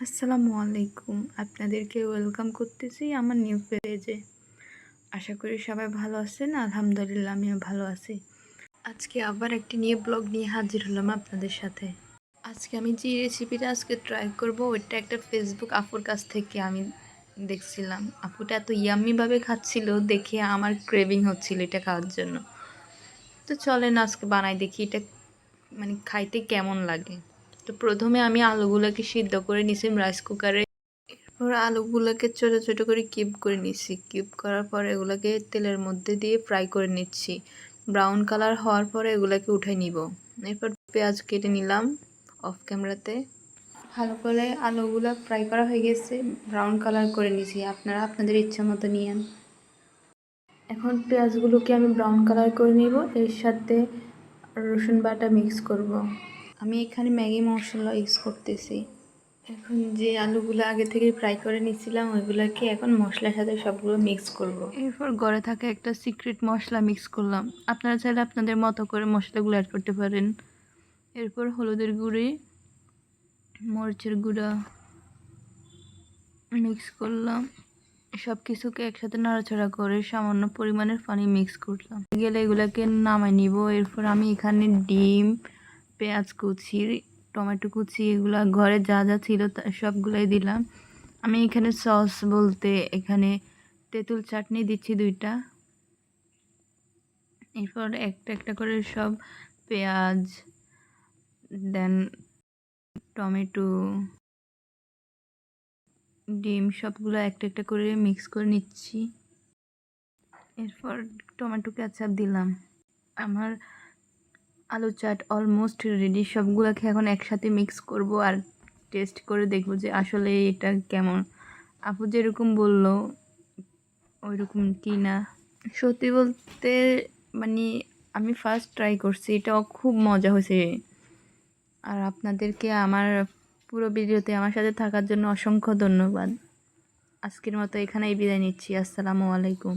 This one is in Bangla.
আসসালামু আলাইকুম। আপনাদেরকে ওয়েলকাম করতেছি আমার নিউ পেজে। আশা করি সবাই ভালো আছেন। আলহামদুলিল্লাহ আমিও ভালো আছি। আজকে আবার একটি নিউ ব্লগ নিয়ে হাজির হলাম আপনাদের সাথে। আজকে আমি যে রেসিপিটা ট্রাই করব ওইটা একটা ফেসবুক আপুর কাছ থেকে আমি দেখছিলাম। আপুটা এত ইয়াম্মিভাবে খাচ্ছিল দেখে আমার ক্রেভিং হচ্ছিল এটা খাওয়ার জন্য। তো চলেন আজকে বানাই দেখি এটা খাইতে কেমন লাগে। তো প্রথমে আমি আলুগুলোকে সিদ্ধ করে নিয়েছি রাইস কুকারে। এরপর আলুগুলোকে ছোটো ছোটো করে কিউব করে নিচ্ছি। কিউব করার পর এগুলোকে তেলের মধ্যে দিয়ে ফ্রাই করে নিচ্ছি। ব্রাউন কালার হওয়ার পরে এগুলোকে উঠাই নিব। এরপর পেঁয়াজ কেটে নিলাম অফ ক্যামেরাতে। ভালো করে আলুগুলো ফ্রাই করা হয়ে গেছে, ব্রাউন কালার করে নিয়েছি। আপনারা আপনাদের ইচ্ছা মতো নিয়েন। এখন পেঁয়াজগুলোকে আমি ব্রাউন কালার করে নিব, এর সাথে রসুন বাটা মিক্স করব। আমি এখানে ম্যাগি মশলা ইউজ করতেছি। এখন যে আলুগুলো আগে থেকে ফ্রাই করে নিয়েছিলাম ওইগুলোকে এখন মশলার সাথে সবগুলো মিক্স করব। এরপর ঘরে থাকা একটা সিক্রেট মশলা মিক্স করলাম। আপনারা চাইলে আপনাদের মতো করে মশলাগুলো অ্যাড করতে পারেন। এরপর হলুদের গুঁড়ি, মরিচের গুঁড়া মিক্স করলাম। সব কিছুকে একসাথে নাড়াচাড়া করে সামান্য পরিমাণের পানি মিক্স করলাম। গেলে এগুলোকে নামাই নিব। এরপর আমি এখানে ডিম, পেঁয়াজ কুচি, টমেটো কুচি এগুলা ঘরে যা যা ছিল সবগুলাই দিলাম। আমি এখানে সস বলতে এখানে তেঁতুল চাটনি দিচ্ছি 2টা। এরপর একটা একটা করে সব পেঁয়াজ, দেন টমেটো, ডিম সবগুলো একটা একটা করে মিক্স করে নিচ্ছি। এরপর টমেটো কেচাপ দিলাম। আমার আলু চাট অলমোস্ট রেডি। সবগুলোকে এখন একসাথে মিক্স করব আর টেস্ট করে দেখব যে আসলে এটা কেমন। আপু যেরকম বললো ওইরকম কি না। সত্যি বলতে আমি ফার্স্ট ট্রাই করছি, এটাও খুব মজা হয়েছে। আর আপনাদেরকে আমার পুরো ভিডিওতে আমার সাথে থাকার জন্য অসংখ্য ধন্যবাদ। আজকের মতো এখানেই বিদায় নিচ্ছি। আসসালামু আলাইকুম।